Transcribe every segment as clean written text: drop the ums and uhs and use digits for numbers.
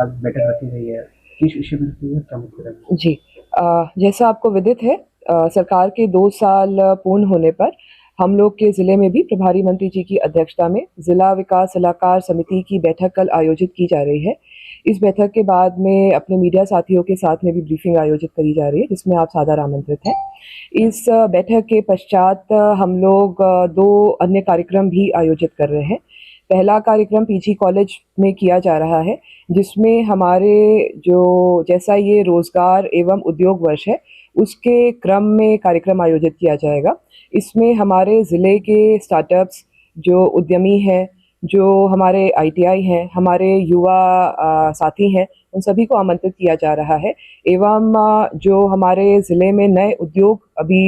आज बैठक रखी गई है, किस विषय में रखी है, क्या मुद्दे रहेंगे? जी। जैसा आपको विदित है, सरकार के 2 साल पूर्ण होने पर हम लोग के ज़िले में भी प्रभारी मंत्री जी की अध्यक्षता में ज़िला विकास सलाहकार समिति की बैठक कल आयोजित की जा रही है। इस बैठक के बाद में अपने मीडिया साथियों के साथ में भी ब्रीफिंग आयोजित करी जा रही है, जिसमें आप सादर आमंत्रित हैं। इस बैठक के पश्चात हम लोग 2 अन्य कार्यक्रम भी आयोजित कर रहे हैं। पहला कार्यक्रम पीजी कॉलेज में किया जा रहा है, जिसमें हमारे जैसा ये रोज़गार एवं उद्योग वर्ष है, उसके क्रम में कार्यक्रम आयोजित किया जाएगा। इसमें हमारे ज़िले के स्टार्टअप्स, जो उद्यमी हैं, जो हमारे आईटीआई हैं, हमारे युवा साथी हैं, उन सभी को आमंत्रित किया जा रहा है एवं जो हमारे ज़िले में नए उद्योग अभी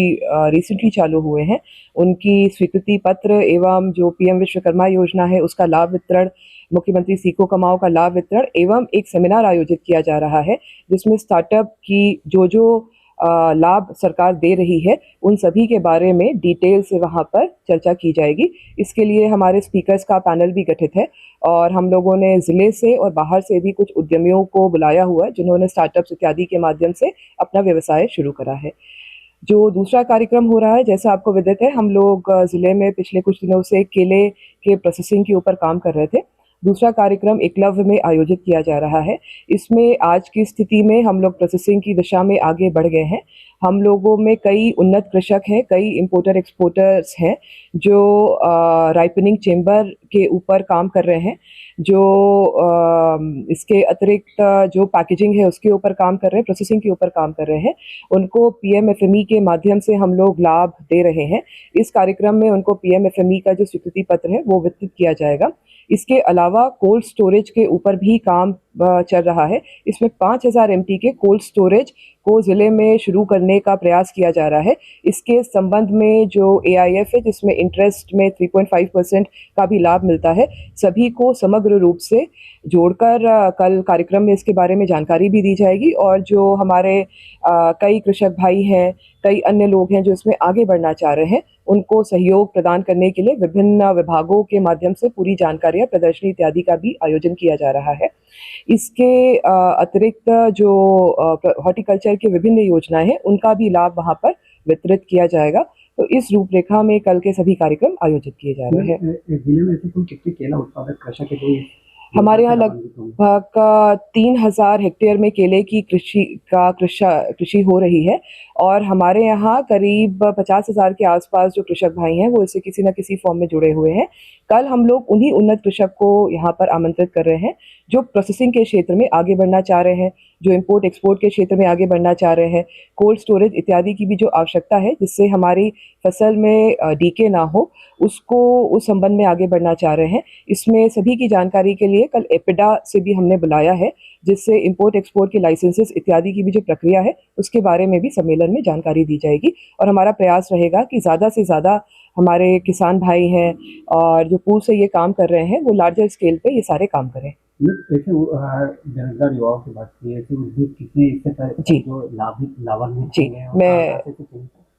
रिसेंटली चालू हुए हैं, उनकी स्वीकृति पत्र एवं जो पीएम विश्वकर्मा योजना है, उसका लाभ वितरण, मुख्यमंत्री सीखो कमाओ का लाभ वितरण एवं एक सेमिनार आयोजित किया जा रहा है, जिसमें स्टार्टअप की जो लाभ सरकार दे रही है, उन सभी के बारे में डिटेल से वहाँ पर चर्चा की जाएगी। इसके लिए हमारे स्पीकर्स का पैनल भी गठित है और हम लोगों ने ज़िले से और बाहर से भी कुछ उद्यमियों को बुलाया हुआ है, जिन्होंने स्टार्टअप्स इत्यादि के माध्यम से अपना व्यवसाय शुरू करा है। जो दूसरा कार्यक्रम हो रहा है, जैसा आपको विदित है, हम लोग ज़िले में पिछले कुछ दिनों से केले के प्रोसेसिंग के ऊपर काम कर रहे थे। दूसरा कार्यक्रम एकलव्य में आयोजित किया जा रहा है। इसमें आज की स्थिति में हम लोग प्रोसेसिंग की दिशा में आगे बढ़ गए हैं। हम लोगों में कई उन्नत कृषक हैं, कई इम्पोर्टर एक्सपोर्टर्स हैं, जो राइपनिंग चेंबर के ऊपर काम कर रहे हैं, जो इसके अतिरिक्त जो पैकेजिंग है उसके ऊपर काम कर रहे हैं, प्रोसेसिंग के ऊपर काम कर रहे हैं। उनको पीएमएफएमई के माध्यम से हम लोग लाभ दे रहे हैं। इस कार्यक्रम में उनको पीएमएफएमई का जो स्वीकृति पत्र है वो वितरित किया जाएगा। इसके अलावा कोल्ड स्टोरेज के ऊपर भी काम चल रहा है। इसमें 5000 एमटी के कोल्ड स्टोरेज को ज़िले में शुरू करने का प्रयास किया जा रहा है। इसके संबंध में जो एआईएफ है, जिसमें इंटरेस्ट में 3.5% का भी लाभ मिलता है, सभी को समग्र रूप से जोड़कर कल कार्यक्रम में इसके बारे में जानकारी भी दी जाएगी और जो हमारे कई कृषक भाई हैं, कई अन्य लोग हैं जो इसमें आगे बढ़ना चाह रहे हैं, उनको सहयोग प्रदान करने के लिए विभिन्न विभागों के माध्यम से पूरी जानकारियाँ, प्रदर्शनी इत्यादि का भी आयोजन किया जा रहा है। इसके अतिरिक्त जो हॉर्टिकल्चर की विभिन्न योजनाएं हैं, उनका भी लाभ वहाँ पर वितरित किया जाएगा। तो इस रूपरेखा में कल के सभी कार्यक्रम आयोजित किए जा रहे हैं। जिले में ऐसे कुल कितने केला उत्पादक कृषक है जो हमारे यहाँ लगभग 3000 हेक्टेयर में केले की कृषि हो रही है और हमारे यहाँ करीब 50,000 के आसपास जो कृषक भाई हैं, वो इससे किसी न किसी फॉर्म में जुड़े हुए हैं। कल हम लोग उन्हीं उन्नत कृषक को यहाँ पर आमंत्रित कर रहे हैं, जो प्रोसेसिंग के क्षेत्र में आगे बढ़ना चाह रहे हैं, जो इम्पोर्ट एक्सपोर्ट के क्षेत्र में आगे बढ़ना चाह रहे हैं, कोल्ड स्टोरेज इत्यादि की भी जो आवश्यकता है, जिससे हमारी फसल में डीके ना हो, उसको उस संबंध में आगे बढ़ना चाह रहे हैं। इसमें सभी की जानकारी के लिए कल एपिडा से भी हमने बुलाया है, जिससे इम्पोर्ट एक्सपोर्ट के लाइसेंसेस इत्यादि की भी जो प्रक्रिया है, उसके बारे में भी सम्मेलन में जानकारी दी जाएगी और हमारा प्रयास रहेगा कि ज़्यादा से ज़्यादा हमारे किसान भाई हैं और जो पूर्व से ये काम कर रहे हैं, वो लार्जर स्केल पे ये सारे काम करें। ऐसे बेरोजगार युवाओं की बात की है, ऐसे उद्योग कितने इससे जो लाभान्वित जी, मैं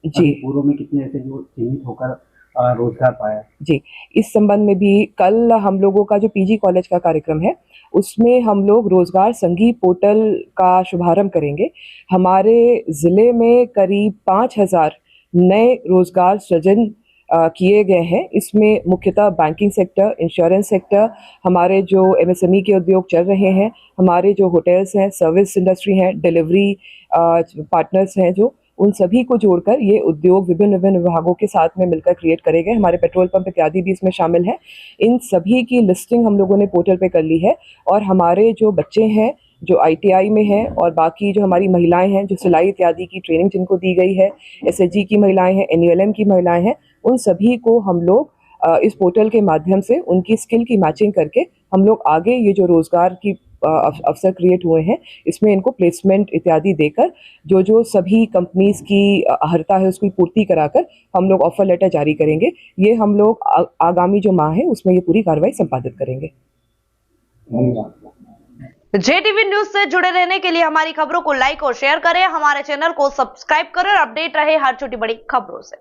जी पूर्व में कितने ऐसे जो चिन्हित होकर रोजगार पाया? जी, इस संबंध में भी कल हम लोगों का जो पीजी कॉलेज का कार्यक्रम है, उसमें हम लोग रोजगार संगी पोर्टल का शुभारंभ करेंगे। हमारे ज़िले में करीब 5000 नए रोजगार सृजन किए गए हैं। इसमें मुख्यतः बैंकिंग सेक्टर, इंश्योरेंस सेक्टर, हमारे जो एमएसएमई के उद्योग चल रहे हैं, हमारे जो होटल्स हैं, सर्विस इंडस्ट्री हैं, डिलीवरी पार्टनर्स हैं, जो उन सभी को जोड़कर ये उद्योग विभिन्न विभागों के साथ में मिलकर क्रिएट करे गए। हमारे पेट्रोल पंप इत्यादि भी इसमें शामिल हैं। इन सभी की लिस्टिंग हम लोगों ने पोर्टल पे कर ली है और हमारे जो बच्चे हैं, जो आईटीआई में हैं और बाकी जो हमारी महिलाएं हैं, जो सिलाई इत्यादि की ट्रेनिंग जिनको दी गई है, एसएचजी की महिलाएं हैं, एनयूएलएम की महिलाएं हैं, उन सभी को हम लोग इस पोर्टल के माध्यम से उनकी स्किल की मैचिंग करके हम लोग आगे ये जो रोजगार की अवसर क्रिएट हुए हैं, इसमें इनको प्लेसमेंट इत्यादि देकर जो सभी कंपनीज की अर्हता है उसकी पूर्ति कराकर हम लोग ऑफर लेटर जारी करेंगे। ये हम लोग आगामी जो माह है उसमें ये पूरी कार्रवाई संपादित करेंगे। जेटीवी न्यूज से जुड़े रहने के लिए हमारी खबरों को लाइक और शेयर करें, हमारे चैनल को सब्सक्राइब करें और अपडेट रहे हर छोटी बड़ी खबरों से।